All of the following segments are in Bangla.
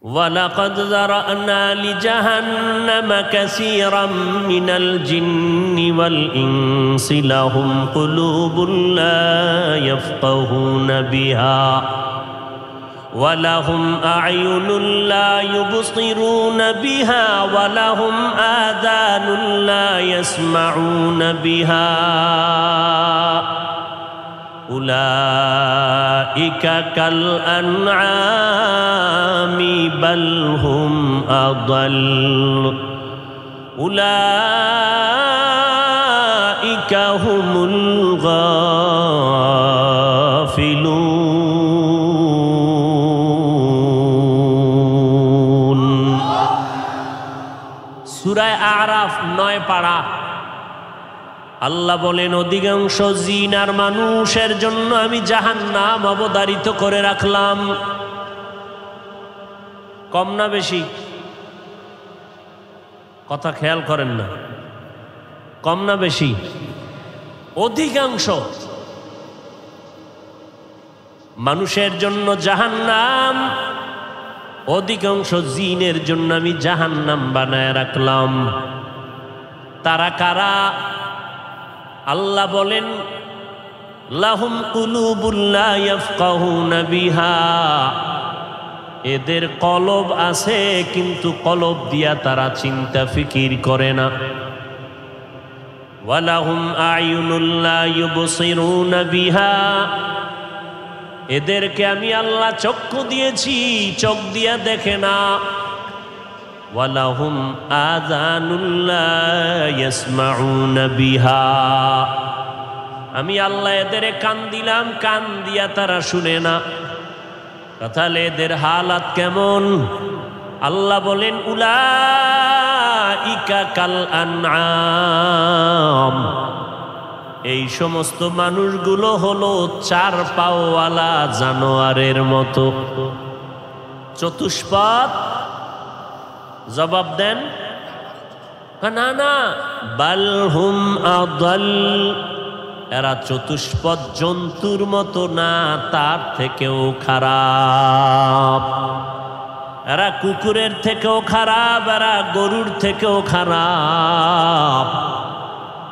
وَلَقَدْ ذَرَأْنَا لِجَهَنَّمَ كَثِيرًا مِنَ الْجِنِّ وَالْإِنسِ لَهُمْ قُلُوبٌ لَا يَفْقَهُونَ بِهَا وَلَهُمْ أَعْيُنٌ لَا يُبْصِرُونَ بِهَا وَلَهُمْ آذَانٌ لَا يَسْمَعُونَ بِهَا أُولَئِكَ كَالْأَنْعَامِ بَلْ هُمْ أَضَلُّ أُولَئِكَ هُمُ الْغَافِلُونَ সূরা আরাফ 9 পারা। আল্লাহ বলেন, অধিকাংশ জিন আর মানুষের জন্য আমি জাহান্নাম অবধারিত করে রাখলাম। কম না বেশি? কথা খেয়াল করেন না, কম না বেশি? অধিকাংশ মানুষের জন্য জাহান্নাম, অধিকাংশ জিনের জন্য আমি জাহান্নাম বানায় রাখলাম। তারা কারা? আল্লাহ বলেন, লাহুম কুলুবুন লা ইয়াফকাহুনা বিহা, এদের কলব আছে কিন্তু কলব দিয়া তারা চিন্তা ফিকির করে না। ওয়ালাহুম আয়ুনুন লা ইউবসিরুনা বিহা, এদেরকে আমি আল্লাহ চক্ষু দিয়েছি, চোখ দিয়া দেখে না। ওয়ালাহুম আযানুন লা ইয়াসমাউনা বিহা, আমি আল্লাহ এদের কান দিলাম, কান দিয়া তারা শুনে না। তাহলে এদের হালাত কেমন? আল্লাহ বলেন, উলাইকা কাল আনআম, এই সমস্ত মানুষগুলো হলো চার পাওয়ালা জানোয়ারের মতো। চতুষ্পদ? জবাব দেন। না না, বাল হুম আদাল, এরা চতুষ্পদ জন্তুর মতো না, তার থেকেও খারাপ। এরা কুকুরের থেকেও খারাপ, এরা গরুর থেকেও খারাপ।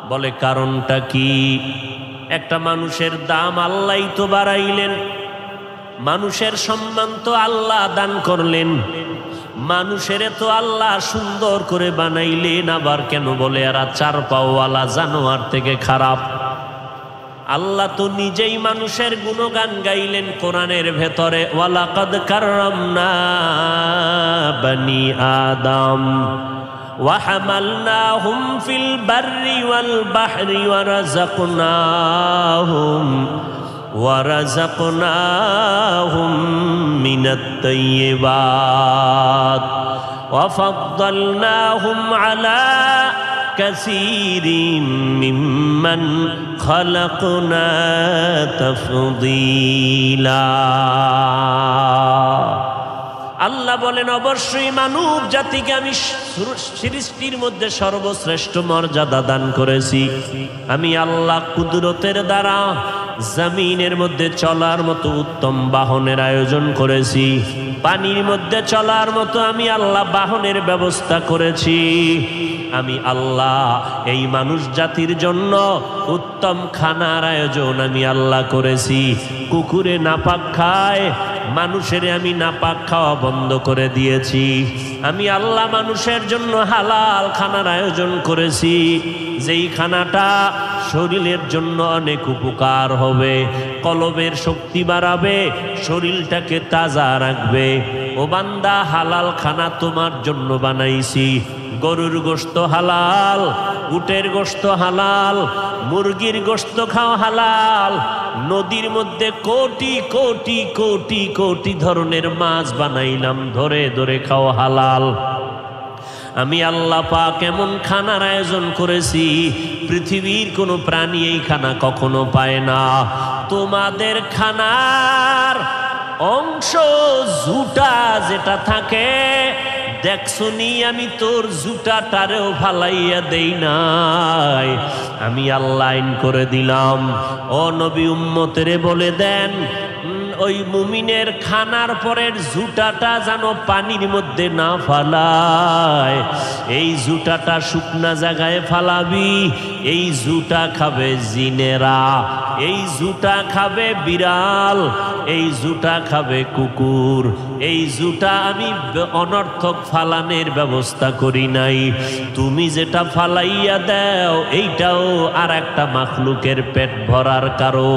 বলে কারণটা কি? একটা মানুষের দাম আল্লাহই তো বাড়াইলেন, মানুষের সম্মান তো আল্লাহ দান করলেন, মানুষের তো আল্লাহ সুন্দর করে বানাইলেন, আবার কেন বলে এরা চার পাওয়ালা জানোয়ার থেকে খারাপ? আল্লাহ তো নিজেই মানুষের গুণগান গাইলেন কোরআনের ভেতরে, ওয়ালাকাদ কাররামনা বনি আদম ওয়া হামালনাহুম ফিল বাররি ওয়াল বাহরি ওয়া রাযাকনাহুম মিনাত তাইয়্যিবাত ওয়া ফাদ্দালনাহুম আলা কাসীরিম মিম্মান খালাকনা তাফদীলা। আল্লাহ বলেন, অবশ্যই মানব জাতিকে আমি সৃষ্টির মধ্যে সর্বশ্রেষ্ঠ মর্যাদা দান করেছি। আমি আল্লাহ কুদরতের দ্বারা জমিনের মধ্যে চলার মতো উত্তম বাহনের আয়োজন করেছি, পানির মধ্যে চলার মতো আমি আল্লাহ বাহনের ব্যবস্থা করেছি। আমি আল্লাহ এই মানুষ জাতির জন্য উত্তম খানার আয়োজন আমি আল্লাহ করেছি। কুকুরে নাপাক খায়, মানুষের আমি নাপাক খাওয়া বন্ধ করে দিয়েছি। আমি আল্লাহ মানুষের জন্য হালাল খানার আয়োজন করেছি, যেই খানাটা শরীরের জন্য অনেক উপকার হবে, কলবের শক্তি বাড়াবে, শরীরটাকে তাজা রাখবে। ও বান্দা, হালাল খানা তোমার জন্য বানাইছি। গরুর গোশত হালাল, উটের গোশত হালাল, মুরগির গোশত খাও হালাল, নদীর মধ্যে কোটি কোটি কোটি কোটি ধরনের মাছ বানাইলাম, ধরে ধরে খাও হালাল। আমি আল্লাহ পাক এমন খানার আয়োজন করেছি, পৃথিবীর কোনো প্রাণী এই খানা কখনো পায় না। তোমাদের খানার অংশ জুটা যেটা থাকে, দেখছনি আমি তোর জুটাটারেও ফালাইয়া দেই নাই। আমি আল্লাহ আইন করে দিলাম, ও নবী উম্মতেরে বলে দেন, ওই মুমিনের খানার পরের জুতাটা যেন পানির মধ্যে না ফালায়, এই জুতাটা শুকনা জায়গায় ফালাবি। এই জুতা খাবে জিনেরা, এই জুতা খাবে বিড়াল, এই জুতা খাবে কুকুর। এই জুতা আমি অনর্থক ফালানের ব্যবস্থা করি নাই, তুমি যেটা ফালাইয়া দাও এইটাও আর একটা মাখলুকের পেট ভরার কারণ।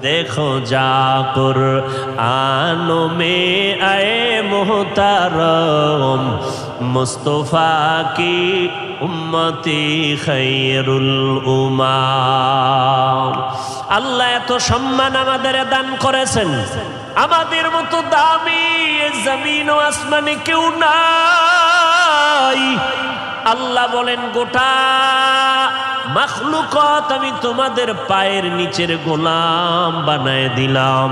देखो जाकुर आनो में आए मोहतारम मुस्तफा की उम्मती खैरुल उम्माम। আল্লাহ এত সম্মান আমাদের দান করেছেন, আমাদের মতো দামি জমিন ও আসমানে কেউ নাই। আল্লাহ বলেন গোটা মাখলুকাত আমি তোমাদের পায়ের নিচের গোলাম বানায় দিলাম।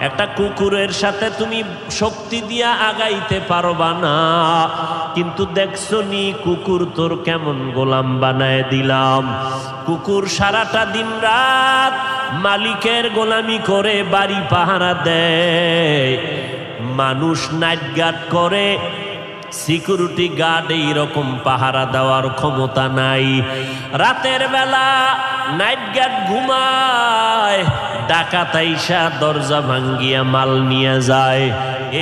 একটা কুকুরের সাথে তুমি শক্তি দিয়া আগাইতে পারবা না, কিন্তু দেখছো নি কুকুর তোর কেমন গোলাম বানায় দিলাম। কুকুর সারাটা দিন রাত মালিকের গোলামি করে বাড়ি পাহারা দেয়, মানুষ নাইট গার্ড করে, সিকিউরিটি গার্ড এইরকম পাহারা দেওয়ার ক্ষমতা নাই। রাতের বেলা নাইট গার্ড ঘুমায়, ডাকাত আইসা দরজা ভাঙ্গিয়া মাল নিয়ে যায়।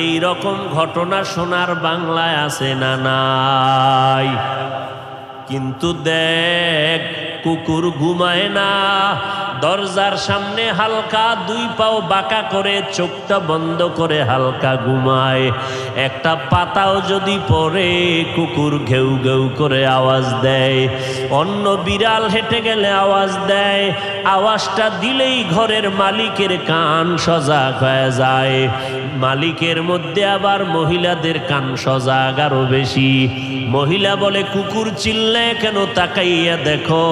এই রকম ঘটনা সোনার বাংলায় আছে না নাই? কিন্তু দেখ কুকুর ঘুমায় না, দরজার সামনে হালকা দুই পাও বাঁকা করে চোখটা বন্ধ করে হালকা ঘুমায়। একটা পাতাও যদি পড়ে কুকুর ঘেউ ঘেউ করে আওয়াজ দেয়, অন্য বিড়াল হেঁটে গেলে আওয়াজ দেয়, আওয়াজটা দিলেই ঘরের মালিকের কান সজাগ হয়ে যায়। মালিকের মধ্যে আবার মহিলাদের কান সজাগ আরো বেশি। মহিলা বলে কুকুর চিল্লে কেন, তাকাইয়া দেখো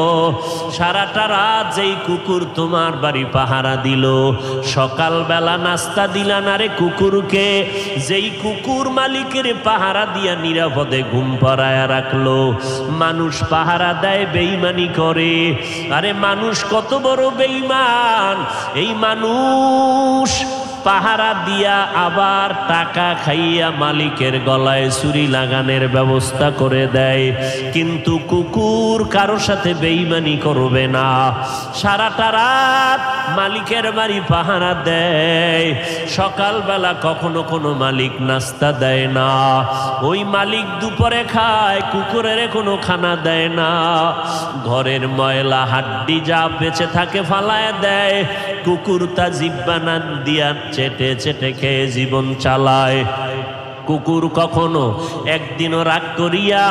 সারাটা রাত যেই কুকুর তোমার বাড়ি পাহারা দিল, সকালবেলা নাস্তা দিলা না রে কুকুরকে, যেই কুকুর মালিকের পাহারা দিয়া নিরাপদে ঘুম পাড়ায়া রাখলো। মানুষ পাহারা দেয় বেঈমানি করে, আরে মানুষ কত বড় বেঈমান! এই মানুষ পাহারা দিয়া আবার টাকা খাইয়া মালিকের গলায় ছুরি লাগানোর ব্যবস্থা করে দেয়, কিন্তু কুকুর কারো সাথে বেঈমানি করবে না। সারাটা রাত মালিকের বাড়ি পাহারা দেয়, সকালবেলা কখনো কোনো মালিক নাস্তা দেয় না, ওই মালিক দুপুরে খায়, কুকুরের কোনো খানা দেয় না। ঘরের ময়লা হাড্ডি যা বেঁচে থাকে ফালায় দেয়, কুকুর তা জিব্বানা দিয়া চেটে চেটে খেয়ে জীবন চালায়। কুকুর কখনো একদিনও রাগ করিয়া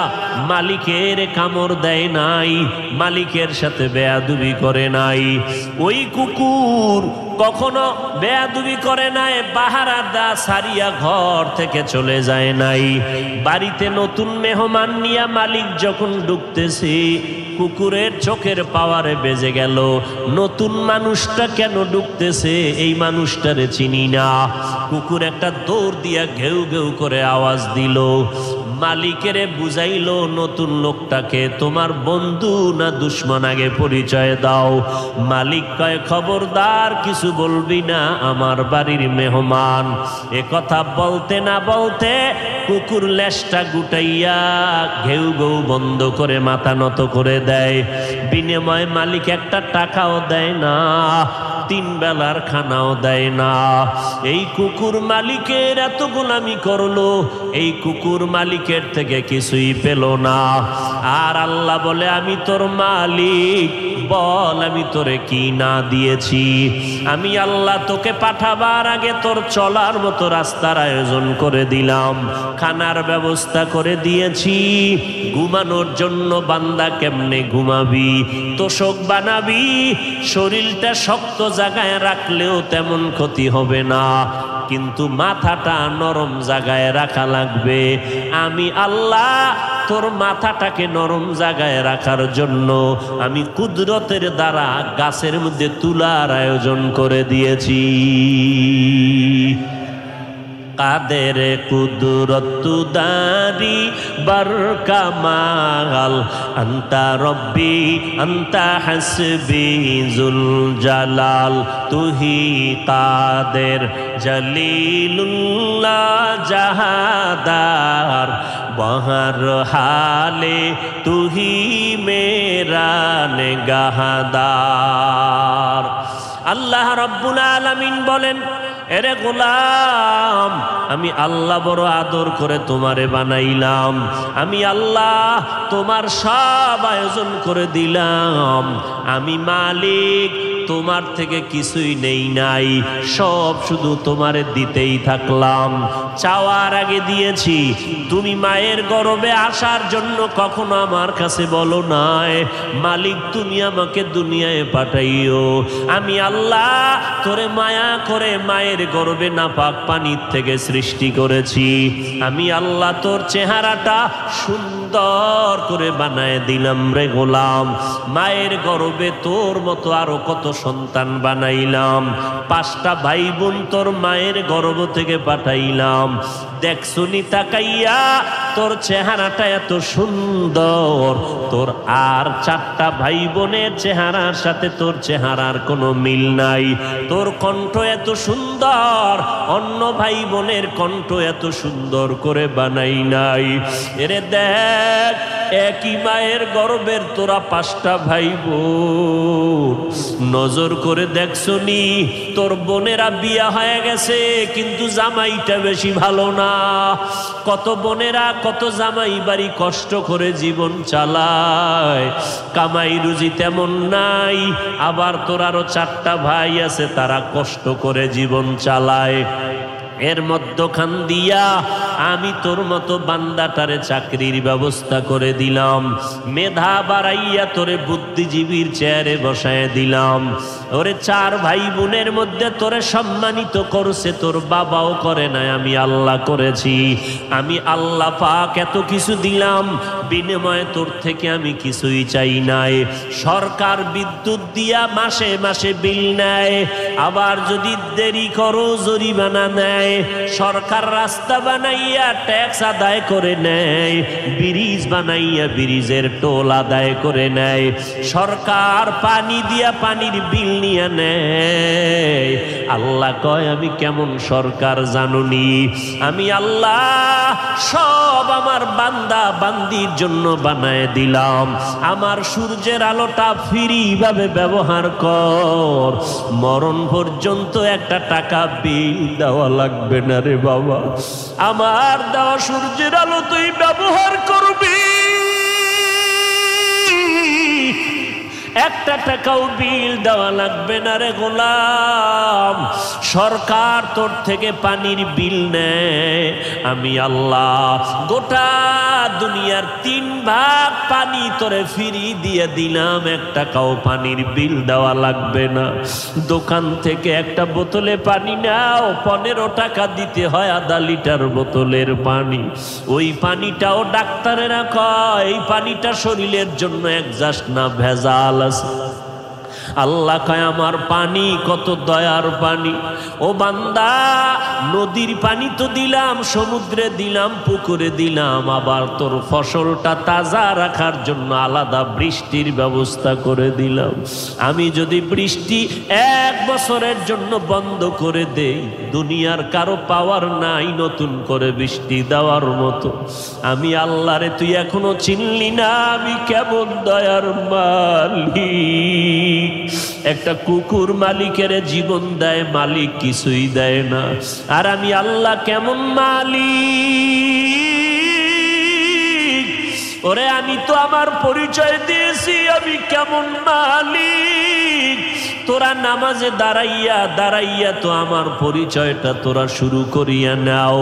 মালিকের কামড় দেয় নাই, মালিকের সাথে বেয়াদবি করে নাই। ওই কুকুর কখনো বেয়াদবি করে নাই, পাহারা দা সারিয়া ঘর থেকে চলে যায় নাই। বাড়িতে নতুন মেহমান নিয়া মালিক যখন ঢুকতেছে, কুকুরের চোখের পাওয়ারে বেজে গেল, নতুন মানুষটা কেন ঢুকতেছে, এই মানুষটারে চিনি না। কুকুর একটা দৌড় দিয়া ঘেউ ঘেউ করে আওয়াজ দিল, মালিকেরে বুঝাইলো নতুন লোকটাকে তোমার বন্ধু না দুশ্মন আগে পরিচয় দাও। মালিক কয় খবরদার কিছু বলবি না, আমার বাড়ির মেহমান। এ কথা বলতে না বলতে কুকুর লেজটা গুটাইয়া ঘেউ ঘেউ বন্ধ করে মাথা নত করে দেয়। বিনিময়ে মালিক একটা টাকাও দেয় না, 3 বেলার খানাও দেয় না। এই কুকুর মালিকের এত গোলামি করলো, এই কুকুর মালিকের থেকে কিছুই পেল না। আর আল্লাহ বলে আমি তোর মালিক, বল আমি তোরে কি না দিয়েছি। আমি আল্লাহ তোকে পাঠাবার আগে তোর চলার মতো রাস্তার আয়োজন করে দিলাম, খানার ব্যবস্থা করে দিয়েছি, ঘুমানোর জন্য বান্দা কেমনে ঘুমাবি তোষক বানাবি, শরীরটা শক্ত জায়গায় রাখলেও তেমন ক্ষতি হবে না, কিন্তু মাথাটা নরম জায়গায় রাখা লাগবে। আমি আল্লাহ তোর মাথাটাকে নরম জায়গায় রাখার জন্য আমি কুদরতের দ্বারা গাছের মধ্যে তুলার আয়োজন করে দিয়েছি। কাদের কুদরত দারি বরকামাল আন্তা রব্বি আন্তা হাসবি জুল জালাল তুহি কাদের জলিলুল্লাহ জাহাদার বহর হালে তুহি মেরা নেগাহদার। আল্লাহ রাব্বুল আলামিন বলেন, এরে গোলাম, আমি আল্লাহ বড় আদর করে তোমারে বানাইলাম, আমি আল্লাহ তোমার সব আয়োজন করে দিলাম, আমি মালিক, তোমার থেকে কিছুই নেই নাই, সব শুধু তোমারে দিতেই থাকলাম। চাওয়ার আগে দিয়েছি। তুমি মায়ের গর্ভে আসার জন্য কখনো আমার কাছে বলো নাই, মালিক তুমি আমাকে দুনিয়ায় পাঠাইও। আমি আল্লাহ তোরে মায়া করে মায়ের গর্ভে নাপাক পানির থেকে সৃষ্টি করেছি। আমি আল্লাহ তোর চেহারাটা সুন্দর করে বানায় দিলাম রে গোলাম। মায়ের গর্ভে তোর মতো আরো কত সন্তান বানাইলাম। 5টা ভাই বোন তোর মায়ের গর্ভ থেকে পাঠাইলাম। দেখছুনি তাকাইয়া তোর চেহারাটা এত সুন্দর, তোর আর 4টা ভাই বোনের চেহারার সাথে তোর চেহারার কোনো মিল নাই। তোর কণ্ঠ এত সুন্দর, অন্য ভাই বোনের কণ্ঠ এত সুন্দর করে বানাই নাই। এরে দেখ, একই মায়ের গর্ভের তোরা 5টা ভাই বোন। নজর করে দেখছনি তোর বোনেরা বিয়া হয়ে গেছে, কিন্তু জামাইটা বেশি ভালো না। কত বোনেরা কত জামাই বাড়ি কষ্ট করে জীবন চালায়, কামাই রুজি তেমন নাই। আবার তোর আরো 4টা ভাই আছে, তারা কষ্ট করে জীবন চালায়। এর মধ্যখান দিয়া আমি তোর মতো বান্দাটারে চাকরির ব্যবস্থা করে দিলাম, মেধা বাড়াইয়া তোরে বুদ্ধিজীবীর চেয়ারে বসায় দিলাম। ওরে 4 ভাই বোনের মধ্যে তোরে সম্মানিত করছে তোর বাবাও করে নাই, আমি আল্লাহ করেছি। আমি আল্লাহ পাক এত কিছু দিলাম, বিনিময়ে তোর থেকে আমি কিছুই চাই নাই। সরকার বিদ্যুৎ দিয়া মাসে মাসে বিল নেয়, আবার যদি দেরি করো জরিমানা নেয়। সরকার রাস্তা বানাইয়া ট্যাক্স আদায় করে নেয়, ব্রিজ বানাইয়া ব্রিজের টোল আদায় করে নেয়। সরকার পানি দিয়া পানির বিল নিয়ে নেয়। আল্লাহ কয়, আমি কেমন সরকার জানুনি? আমি আল্লাহ সব আমার বান্দা বান্দির জন্য বানায় দিলাম। আমার সূর্যের আলোটা ফ্রি ভাবে ব্যবহার কর, মরণ পর্যন্ত একটা টাকা বিল দেওয়া লাগবে না রে বাবা। আমার দেওয়া সূর্যের আলো তুই ব্যবহার করবি, একটা টাকাও বিল দেওয়া লাগবে না রে গোলাম। সরকার তোর থেকে পানির বিল নেয়, আমি আল্লাহ গোটা দুনিয়ার 3 ভাগ পানি তোরে ফ্রি দিয়ে দিলাম, এক টাকাও পানির বিল দেওয়া লাগবে না। দোকান থেকে একটা বোতলে পানি নাও, 15 টাকা দিতে হয় আধা লিটার বোতলের পানি। ওই পানিটাও ডাক্তারেরা কয় এই পানিটা শরীরের জন্য একজাস্ট না, ভেজাল আছে। আল্লাহ কয়, আমার পানি কত দয়ার পানি। ও বান্দা, নদীর পানি তো দিলাম, সমুদ্রে দিলাম, পুকুরে দিলাম, আবার তোর ফসলটা তাজা রাখার জন্য আলাদা বৃষ্টির ব্যবস্থা করে দিলাম। আমি যদি বৃষ্টি 1 বছরের জন্য বন্ধ করে দেই, দুনিয়ার কারো পাওয়ার নাই নতুন করে বৃষ্টি দেওয়ার মতো। আমি আল্লাহরে তুই এখনো চিনলি না, আমি কেমন দয়ার মালিক। একটা কুকুর মালিকের জীবন দেয়, মালিক কিছুই দেয় না। আর আমি আল্লাহ কেমন মালিক। ওরে আমি তো আমার পরিচয় দিয়েছি, আমি কেমন মালিক। তোরা নামাজে দাঁড়াইয়া দাঁড়াইয়া তো আমার পরিচয়টা তোরা শুরু করিয়া নাও।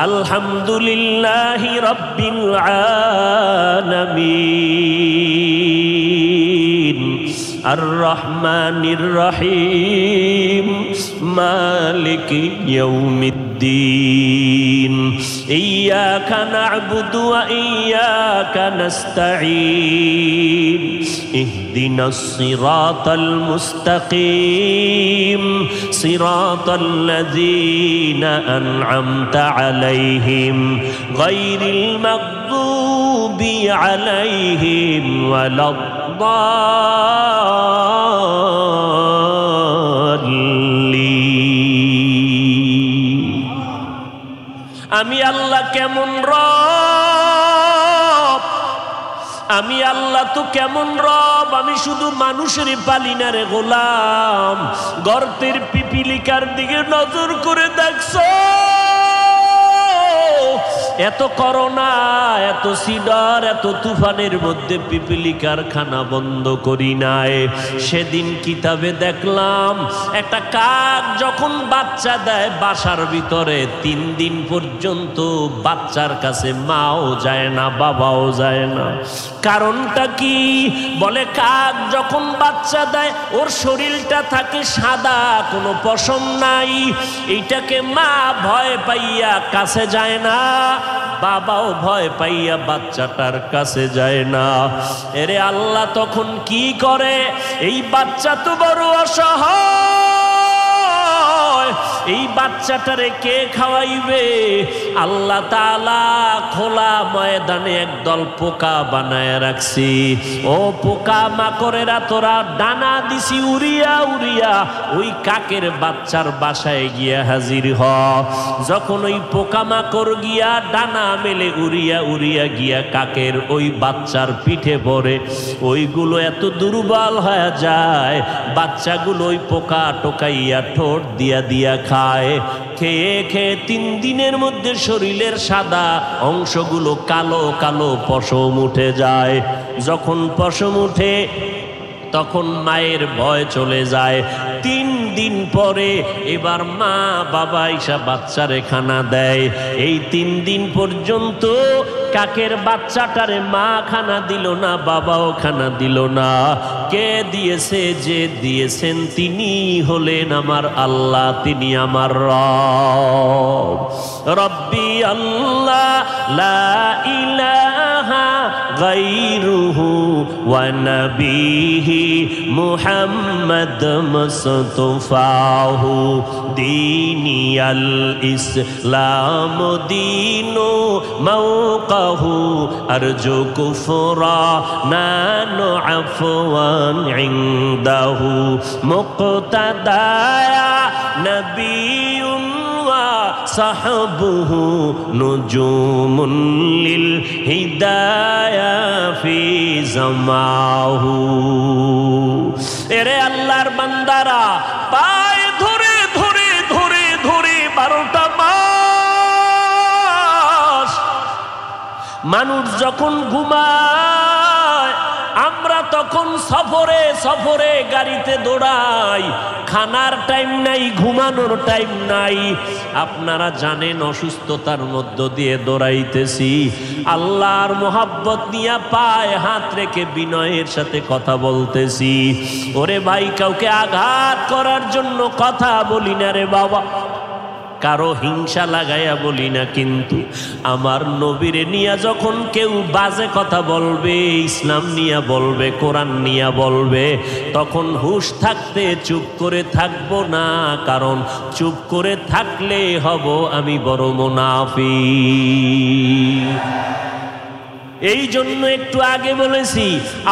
আলহামদুলিল্লাহি রাব্বিল আলামিন, আর রহমানির রহিম, মালিক ইয়াউমিদ্দিন। الدين إياك نعبد وإياك نستعين اهدنا الصراط المستقيم صراط الذين أنعمت عليهم غير المغضوب عليهم ولا الضالين আমি আল্লাহ কেমন রব, আমি আল্লাহ তো কেমন রব, আমি শুধু মানুষেরই পালি না রে গোলাম। গর্তের পিপিলিকার দিকে নজর করে দেখছো, এত করোনা, এত সিডর, এত তুফানের মধ্যে পিপিলিকার খানা বন্ধ করি নাই। সেদিন কিতাবে দেখলাম একটা কাক যখন বাচ্চা দেয় বাসার ভিতরে 3 দিন পর্যন্ত বাচ্চার কাছে মাও যায় না, বাবাও যায় না। কারণটা কি? বলে কাক যখন বাচ্চা দেয় ওর শরীরটা থাকে সাদা, কোনো পশম নাই। এইটাকে মা ভয় পাইয়া কাছে যায় না, বাবাও ভয় পাইয়া বাচ্চাটার কাছে যায় না। এরে আল্লাহ তখন কি করে? এই বাচ্চা তো বড় অসহায়, এই বাচ্চাটারে কে খাওয়াইবে? আল্লাহ তাআলা খোলা ময়দানে একদল পোকা বানায় রাখছি। ও পোকা মাকড়েরা, তোরা ডানা দিছি উড়িয়া উড়িয়া ওই কাকের বাচ্চার বাসায় গিয়া হাজির হ। যখন ওই পোকা মাকড় গিয়া ডানা মেলে উড়িয়া উড়িয়া গিয়া কাকের ওই বাচ্চার পিঠে পড়ে, ওইগুলো এত দুর্বল হয়ে যায়, বাচ্চাগুলো ওই পোকা টোকাইয়া ঠোঁট দিয়া দিয়া খায়। খেয়ে খেয়ে 3 দিনের মধ্যে শরীরের সাদা অংশগুলো কালো কালো পশম উঠে যায়। যখন পশম উঠে তখন মায়ের ভয় চলে যায়। 3 দিন পরে এবার মা বাবা এসে বাচ্চারে খানা দেয়। এই 3 দিন পর্যন্ত কাকের বাচ্চাটারে মা খানা দিল না, বাবাও খানা দিল না। কে দিয়েছে? যে দিয়েছেন তিনি হলেন আমার আল্লাহ, তিনি আমার রব। রব্বি আল্লাহ লা ইলাহা গায়রুহু ওয়া নবিহি মুহাম্মদ মুস্তাফাহু দীনিয়াল ইসলাম দীনু মাওকাহু আরজু কুফরা নানু আফওয়ান ইনদাহু মুক্তাদায়া নবিয়ুন ওয়া সাহবুহু নুজুমুন লিল হিদায়া ফি জামাহু। এরে আল্লাহর বান্দারা, পায়ে ধরে ধরে ধরে ধরে 12টা মাস মানুষ যখন ঘুমায়, আমরা তখন সফরে সফরে গাড়িতে দৌড়াই, খানার টাইম নাই, ঘুমানোর টাইম নাই। আপনারা জানেন অসুস্থতার মধ্য দিয়ে দৌড়াইতেছি, আল্লাহর মোহাব্বত নিয়ে পায়ে হাত রেখে বিনয়ের সাথে কথা বলতেছি। ওরে ভাই, কাউকে আঘাত করার জন্য কথা বলি না রে বাবা, কারো হিংসা লাগাইয়া বলি না। কিন্তু আমার নবীরে নিয়া যখন কেউ বাজে কথা বলবে, ইসলাম নিয়া বলবে, কোরআন নিয়া বলবে, তখন হুঁশ থাকতে চুপ করে থাকবো না, কারণ চুপ করে থাকলে হব আমি বড় মুনাফিক। এই জন্য একটু আগে বলেছি,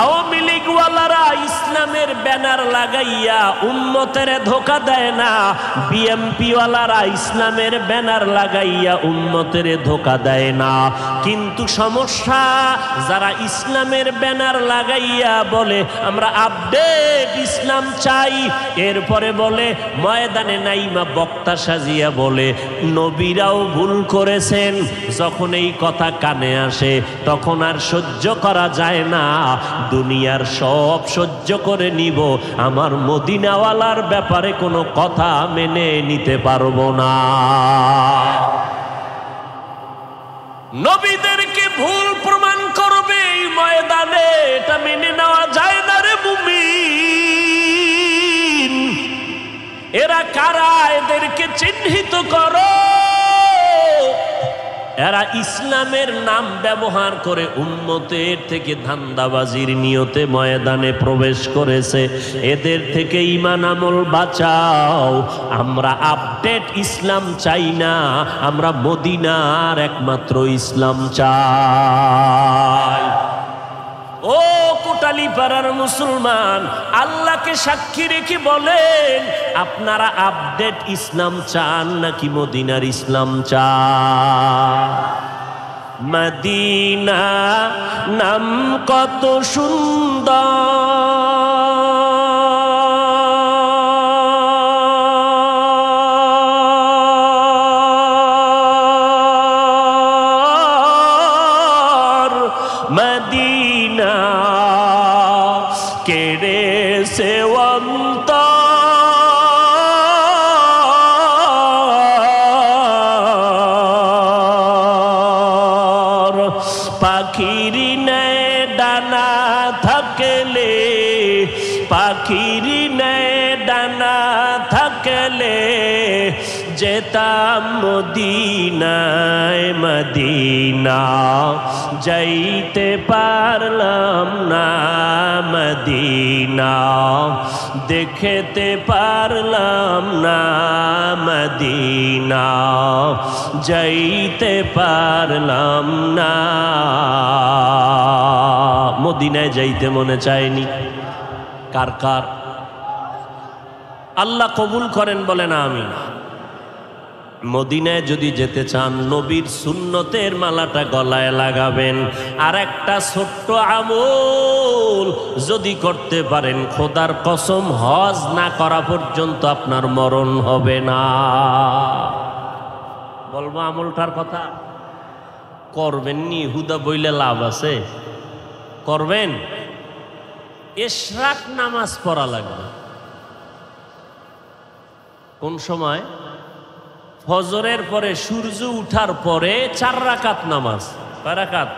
আওয়ামী লীগওয়ালারা ইসলামের ব্যানার লাগাইয়া উম্মতের ধোঁকা দেয় না, বিএমপি ওয়ালারা ইসলামের ব্যানার লাগাইয়া উম্মতের ধোঁকা দেয় না। কিন্তু সমস্যা, যারা ইসলামের ব্যানার লাগাইয়া বলে আমরা আপডেট ইসলাম চাই, এরপরে বলে ময়দানে নাইমা বক্তা সাজিয়া বলে নবীরাও ভুল করেছেন। যখন এই কথা কানে আসে তখন আর সহ্য করা যায় না, দুনিয়ার সব সহ্য করে নিব, আমার মদিনাওয়ালার ব্যাপারে কোনো কথা মেনে নিতে পারবো না। নবীদেরকে ভুল প্রমাণ করবে এই ময়দানে, এটা মেনে নেওয়া যায় না রে মুমিন। এরা কারা? এদেরকে চিহ্নিত করো। এরা ইসলামের নাম ব্যবহার করে উম্মতের থেকে ধান্দাবাজির নিয়তে ময়দানে প্রবেশ করেছে। এদের থেকে ঈমান আমল বাঁচাও। আমরা আপডেট ইসলাম চাই না, আমরা মদিনার একমাত্র ইসলাম চাই। ও কোটালীপাড়ার মুসলমান, আল্লাহকে সাক্ষী রেখে বলেন, আপনারা আপডেট ইসলাম চান নাকি মদিনার ইসলাম চান? মদিনা নাম কত সুন্দর, মদিনা কেড়েছে অন্তর। পাখির নেয় ডানা থাকলে, পাখির নেয় ডানা থাকলে যেতাম মদিনায়, মদিনা যাইতে পারলাম না, মদিনা দেখতে পারলাম না, মদিনা যাইতে পারলাম না। মদিনায় যাইতে মনে চায়নি? কার কার? আল্লাহ কবুল করেন বলেন আমিন। মদিনায় যদি যেতে চান, নবীর সুন্নতের মালাটা গলায় লাগাবেন। আর একটা ছোট্ট আমল যদি করতে পারেন, খোদার কসম হজ না করা পর্যন্ত আপনার মরণ হবে না। বলবো আমলটার কথা? করবেন নি? হুদা বইলে লাভ আছে? করবেন। ইশরাক নামাজ পড়া লাগবে। কোন সময়? ফজরের পরে, সূর্য উঠার পরে 4 রাকাত নামাজ। কয় রাকাত?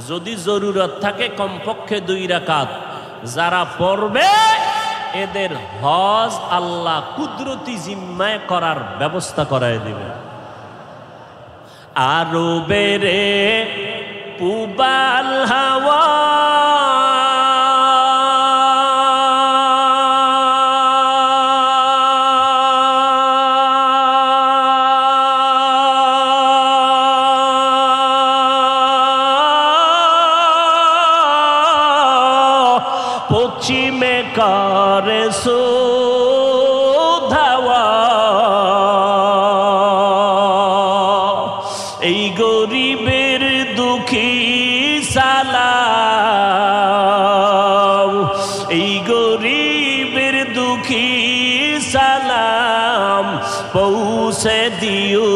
যদি জরুরত থাকে কমপক্ষে 2 রাকাত। যারা পড়বে এদের হজ আল্লাহ কুদরতি জিম্মায় করার ব্যবস্থা করায় দিবে। আরো বেরে পুবাল হাওয়া পশ্চিমে করে সুধাওয়া, এই গরিবের দুঃখী সালাম, এই গরিবের দুঃখী সালাম পৌঁছে দিও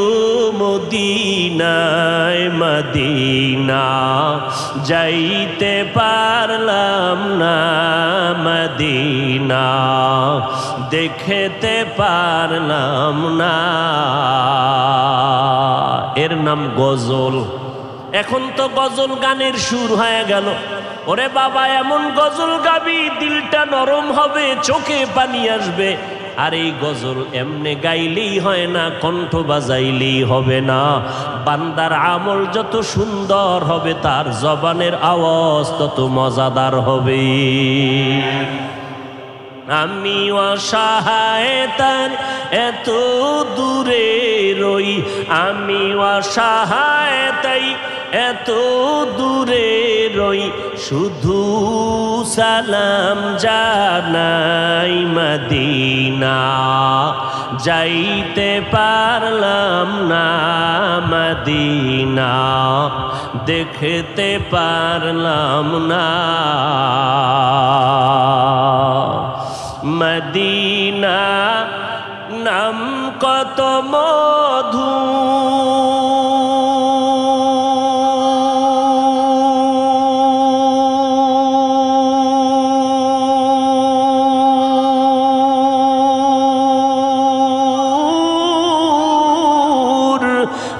মদিনায়, মদিনা যাইতে পারলাম না, মদিনা দেখতে পারলাম না। এর নাম গজল। এখন তো গজল গানের সুর হয়ে গেল। ওরে বাবা, এমন গজল গাবি দিলটা নরম হবে, চোখে পানি আসবে। আর এই গজল এমনে গাইলেই হয় না, কণ্ঠ বাজাইলেই হবে না। বান্দার আমল যত সুন্দর হবে, তার জবানের আওয়াজ তত মজাদার হবে। আমি অসহায় তার এত দূরে রই, আমি অসহায় তাই এত দূরে রই, শুধু সালাম জানাই মদিনা যাইতে পারলাম না, মদিনা দেখতে পারলাম না। মদিনা নাম কত মধু,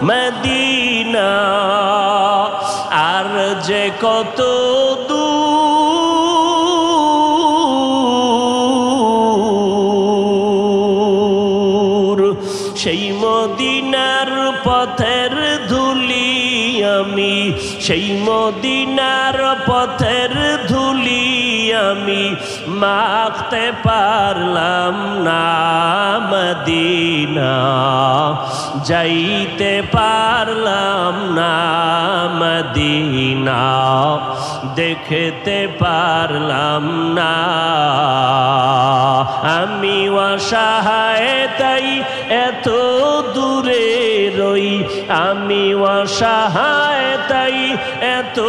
মদিনা আর যে কত দূর, সেই মদিনার পথের ধুলি আমি সেই মদিনার পথের ধুলি আমি মাখতে পারলাম না মদিনা যাইতে পারলাম না মদিনা দেখতে পারলাম না আমি অসহায় তাই এত দূরে রই আমি অসহায় তাই এত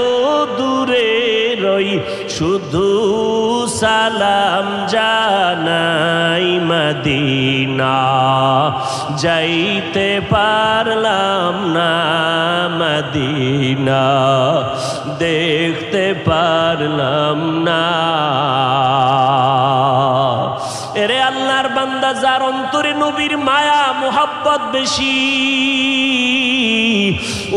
দূরে রই শুধু সালাম জানাই মদিনা যাইতে পারলাম না মদিনা দেখতে পারলাম না এরে আল্লাহর বান্দা যার অন্তরে নবীর মায়া মোহাব্বত বেশি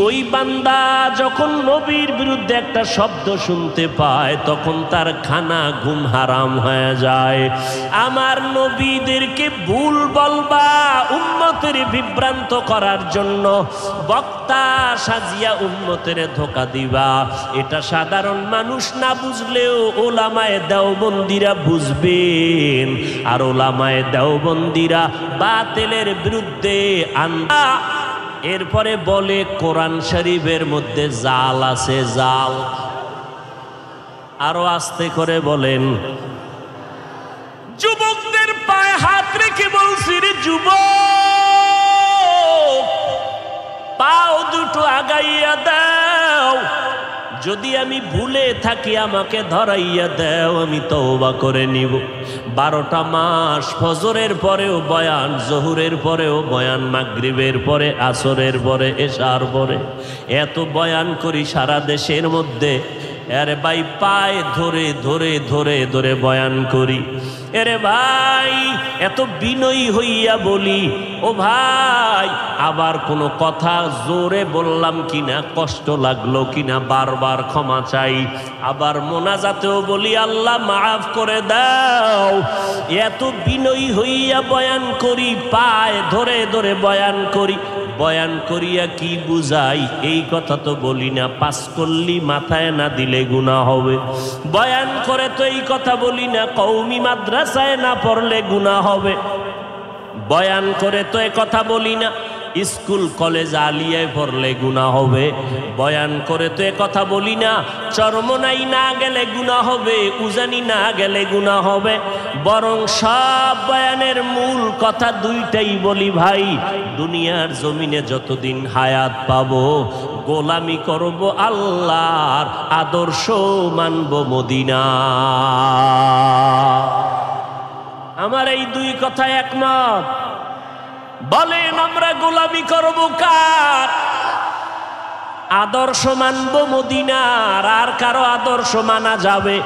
ওই বান্দা যখন নবীর বিরুদ্ধে একটা শব্দ শুনতে পায় তখন তার খানা ঘুম হারাম হয়ে যায় আমার নবীদেরকে ভুল বলবা উম্মতের বিভ্রান্ত করার জন্য বক্তা সাজিয়া উম্মতের ধোঁকা দিবা এটা সাধারণ মানুষ না বুঝলেও ওলামায়ে দেওবন্দিরা বুঝবেন আর ওলামায়ে দেওবন্দিরা বাতিলের বিরুদ্ধে আন্দা এরপরে বলে কোরআন শরীফের মধ্যে জাল আছে জাল আরো আস্তে করে বলেন যুবকদের পায়ে হাত রেখে বলছি রে যুবক পাও দুটো আগাইয়া দাও যদি আমি ভুলে থাকি আমাকে ধরাইয়া দাও আমি তওবা করে নিব 12টা মাস ফজরের পরেও বয়ান জোহরের পরেও বয়ান মাগরিবের পরে আসরের পরে এশার পরে এত বয়ান করি সারা দেশের মধ্যে আরে ভাই পায়ে ধরে ধরে ধরে ধরে বয়ান করি এরে ভাই এত বিনয়ী হইয়া বলি ও ভাই আবার কোনো কথা জোরে বললাম কিনা কষ্ট লাগলো কিনা বারবার ক্ষমা চাই আবার মোনাজাতেও বলি আল্লাহ মাফ করে দাও এত বিনয়ী হইয়া বয়ান করি পায়ে ধরে ধরে বয়ান করি বয়ান করিয়া কি বুঝাই এই কথা তো বলি না পাস করলি মাথায় না দিলে গুনাহ হবে বয়ান করে তো এই কথা বলি না কওমি মাদ্রাসায় না পড়লে গুনাহ হবে বয়ান করে তো এই কথা বলি না স্কুল কলেজ আলিয়ায় পড়লে গুনাহ হবে বয়ান করে তো এই কথা বলি না চরমনাই না গেলে গুনাহ হবে উজানি না গেলে গুনাহ হবে বরং সব বয়ানের মূল কথা দুইটাই বলি ভাই দুনিয়ার জমিনে যতদিন হায়াত পাবো গোলামি করব আল্লাহর আদর্শ মানব মদিনা আমার এই দুই কথা একমত বলেন আমরা গোলামি করব কার আদর্শ মানব মদিনার আর কারো আদর্শ মানা যাবে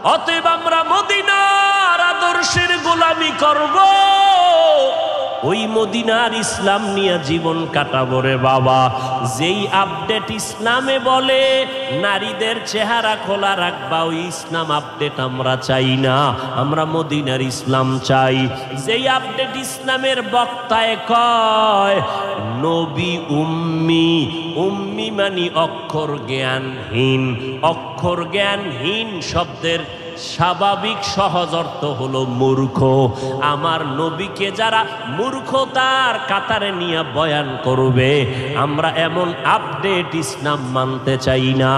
অতএব আমরা মদিনার আদর্শের গোলামি করব ওই মদিনার ইসলাম নিয়ে জীবন কাটাবো রে বাবা যেই আপডেট ইসলামে বলে নারীদের চেহারা খোলা রাখবা ওই ইসলাম আপডেট আমরা চাই না আমরা মদিনার ইসলাম চাই যেই আপডেট ইসলামের বক্তায় কয় নবী উম্মি উম্মি মানে অক্ষর জ্ঞানহীন শব্দের স্বাভাবিক সহজ অর্থ হলো মূর্খ আমার নবীকে যারা মূর্খতার কাতারে নিয়ে বয়ান করবে আমরা এমন আপডেট ইসলাম মানতে চাই না